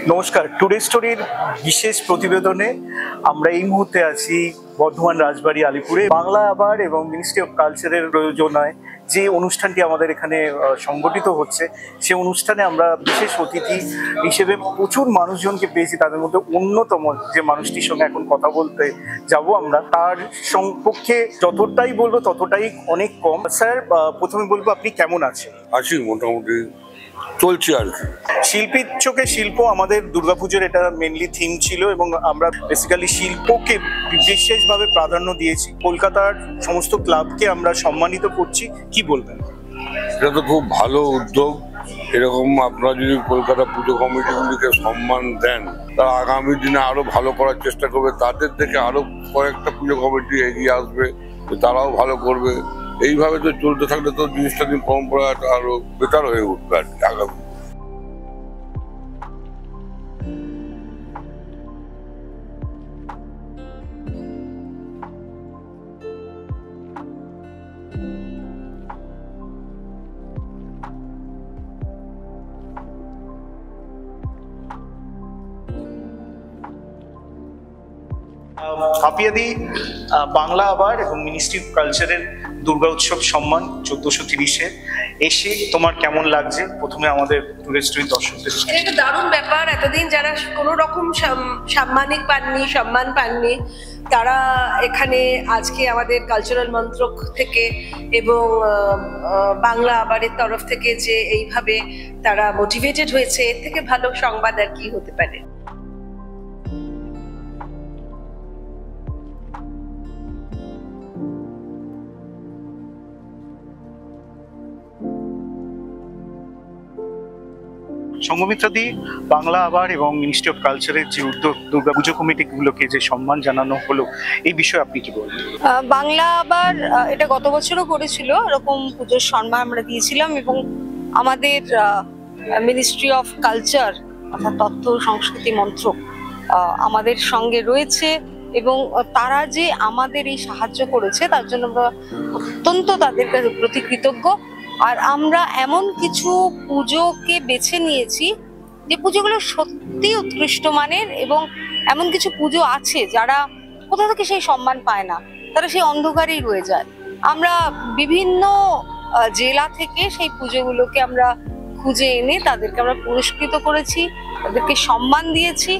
নমস্কার, টুডে স্টোরির বিশেষ প্রতিবেদনে আমরা এই মুহূর্তে আছি বর্ধমান রাজবাড়ি আলিপুরে। বাংলা আবার এবং মিনিস্ট্রি অফ কালচারের প্রয়োজনায় যে অনুষ্ঠানটি আমাদের এখানে সংগঠিত হচ্ছে, সে অনুষ্ঠানে আমরা বিশেষ অতিথি হিসেবে প্রচুর মানুষজনকে পেয়েছি। তাদের মধ্যে অন্যতম যে মানুষটির সঙ্গে এখন কথা বলতে যাব আমরা, তার সম্পর্কে যতটাই বলবো ততটাই অনেক কম। স্যার, প্রথমে বলবো আপনি কেমন আছেন? আছি, মোটামুটি চলছে আর কি। শিল্পীর চোখে শিল্প আমাদের দুর্গাপুজোর এটা মেনলি থিম ছিল এবং আমরা বেসিক্যালি শিল্পকে বিশেষভাবে প্রাধান্য দিয়েছি। কলকাতার সমস্ত ক্লাবকে আমরা সম্মানিত করছি, কি বলবেন? এটা তো খুব ভালো উদ্যোগ। এরকম আপনারা যদি কলকাতা পুজো কমিটিগুলিকে সম্মান দেন, তারা আগামী দিনে আরো ভালো করার চেষ্টা করবে। তাদের থেকে আরো কয়েকটা পুজো কমিটি এগিয়ে আসবে, তারাও ভালো করবে। এইভাবে তো চলতে থাকলে তো জিনিসটা দিন পরম্পরাটা আরো বেটার হয়ে উঠবে আর কি আগামী। হাপিয়াদি, বাংলা আবার এবং মিনিস্ট্রি অফ কালচারের দুর্গা উৎসব সম্মান 1430-এ এসে তোমার কেমন লাগছে? প্রথমে আমাদের টুরিস্ট দর্শকদের। এটা একটা দারুণ ব্যাপার। এতদিন যারা কোনো রকম সম্মান পাননি, তারা এখানে আজকে আমাদের কালচারাল মন্ত্রক থেকে এবং বাংলা আবারের তরফ থেকে যে এইভাবে তারা মোটিভেটেড হয়েছে, এর থেকে ভালো সংবাদ আর কি হতে পারে? সঙ্গমিত্রাদি, বাংলা আবার এবং মিনিস্ট্রি অফ কালচারের যে উদ্যোগ, দুর্গাপুজো কমিটিগুলোকে যে সম্মান জানানো হলো, এই বিষয়ে আপনি কি বলবেন? বাংলা আবার এটা গত বছরও করেছিল, এরকম পুজোর সম্মান আমরা দিয়েছিলাম এবং আমাদের মিনিস্ট্রি অফ কালচার অর্থাৎ তথ্য সংস্কৃতি মন্ত্রক আমাদের সঙ্গে রয়েছে এবং তারা যে আমাদের এই সাহায্য করেছে তার জন্য আমরা অত্যন্ত তাদের কাছে প্রতি কৃতজ্ঞ। আর আমরা এমন কিছু পুজোকে বেছে নিয়েছি যে পুজোগুলো সত্যি উৎকৃষ্ট মানের এবং এমন কিছু পুজো আছে যারা কোথা থেকে সেই সম্মান পায় না, তারা সেই অন্ধকারেই রয়ে যায়। আমরা বিভিন্ন জেলা থেকে সেই পুজোগুলোকে আমরা খুঁজে এনে তাদেরকে আমরা পুরস্কৃত করেছি, তাদেরকে সম্মান দিয়েছি।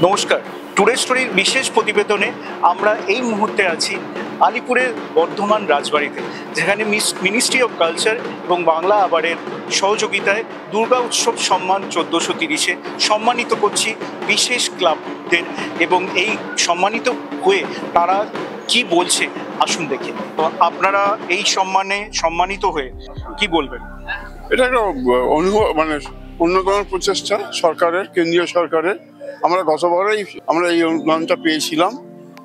নমস্কার, টুডে স্টোরির বিশেষ প্রতিবেদনে আমরা এই মুহূর্তে আছি আলিপুরের বর্ধমান রাজবাড়িতে, যেখানে মিনিস্ট্রি অফ কালচার এবং বাংলা আবারের সহযোগিতায় দুর্গা উৎসব সম্মান 1430-এ সম্মানিত করছি বিশেষ ক্লাবদের। এবং এই সম্মানিত হয়ে তারা কি বলছে আসুন দেখে। আপনারা এই সম্মানে সম্মানিত হয়ে কি বলবেন? এটা একটা অন্যতম প্রচেষ্টা সরকারের, কেন্দ্রীয় সরকারের। আমরা গতবারেই আমরা এই অনুদানটা পেয়েছিলাম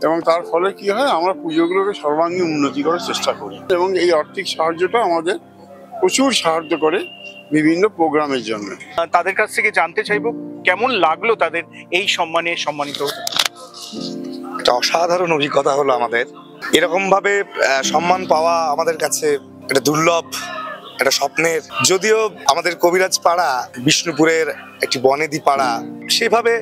এবং তার ফলে কি হয়, আমরা পুজোগুলোকে সর্বাঙ্গীন উন্নতি করার চেষ্টা করি এবং এই আর্থিক সাহায্যটা আমাদের প্রচুর সাহায্য করে বিভিন্ন প্রোগ্রামের জন্য। তাদের কাছ থেকে জানতে চাইবো কেমন লাগলো তাদের এই সম্মানে সম্মানিত হতে। একটা অসাধারণ অভিজ্ঞতা হলো আমাদের। এরকম ভাবে সম্মান পাওয়া আমাদের কাছে একটা দুর্লভ, একটা স্বপ্নের। যদিও আমাদের কবিরাজ পাড়া বিষ্ণুপুরের একটি বনেদি পাড়া, সেভাবে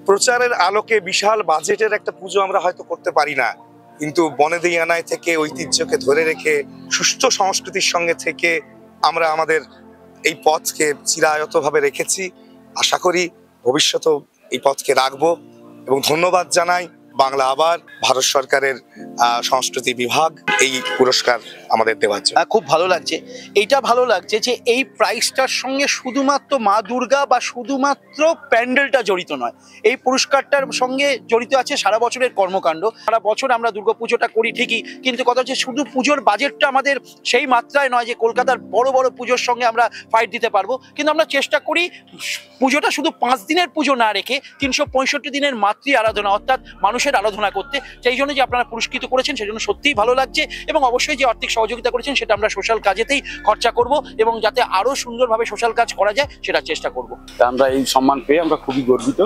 প্রচারের আলোকে বিশাল বাজেটের একটা পুজো আমরা হয়তো করতে পারি না, কিন্তু বনেদিয়ানায় থেকে ঐতিহ্যকে ধরে রেখে সুস্থ সংস্কৃতির সঙ্গে থেকে আমরা আমাদের এই পথকে চিরায়তভাবে রেখেছি। আশা করি ভবিষ্যতেও এই পথকে রাখবো এবং ধন্যবাদ জানাই বাংলা আবার ভারত সরকারের সংস্কৃতি বিভাগ এই পুরস্কার আমাদের দেওয়ার জন্য। খুব ভালো লাগছে। এইটা ভালো লাগছে যে এই প্রাইজটার সঙ্গে শুধুমাত্র মা দুর্গা বা শুধুমাত্র প্যান্ডেলটা জড়িত নয়, এই পুরস্কারটার সঙ্গে জড়িত আছে সারা বছরের কর্মকাণ্ড। সারা বছর আমরা দুর্গাপুজোটা করি ঠিকই, কিন্তু কথা হচ্ছে শুধু পুজোর বাজেটটা আমাদের সেই মাত্রায় নয় যে কলকাতার বড় বড় পুজোর সঙ্গে আমরা ফাইট দিতে পারবো, কিন্তু আমরা চেষ্টা করি পুজোটা শুধু 5 দিনের পুজো না রেখে 365 দিনের মাতৃ আরাধনা অর্থাৎ মানুষের আরাধনা করতে। সেই জন্য যে আপনারা পুরস্কৃত করেছেন সেই জন্য সত্যিই ভালো লাগছে, এবং অবশ্যই যে আর্থিক সহযোগিতা করেছেন সেটা আমরা সোশ্যাল কাজেতেই খরচা করব এবং যাতে আরো সুন্দরভাবে সোশ্যাল কাজ করা যায় সেটা চেষ্টা করব। আমরা এই সম্মান পেয়ে আমরা খুবই গর্বিত,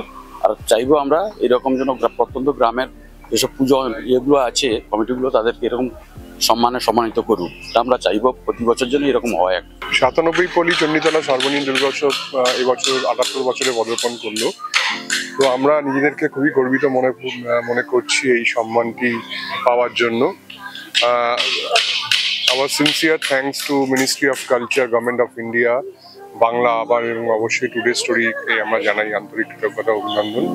আর চাইবো আমরা এরকম যেন প্রত্যন্ত গ্রামের যেসব পুজো ইয়েগুলো আছে কমিটিগুলো তাদেরকে এরকম সম্মানিত করুন। তা আমরা চাইবো প্রতি বছর যেন এরকম হয়। 97 পল্লী চণ্ডীতলা সর্বনীল দুর্গোৎসব এবছর 78 বছরে পদার্পণ করলো। তো আমরা নিজেদেরকে খুবই গর্বিত মনে করছি এই সম্মানটি পাওয়ার জন্য। Our sincere thanks to Ministry of Culture, Government of India, Bangla আবার এবং অবশ্যই টুডে স্টোরি আমরা জানাই আন্তরিক কৃতজ্ঞতা অভিনন্দন।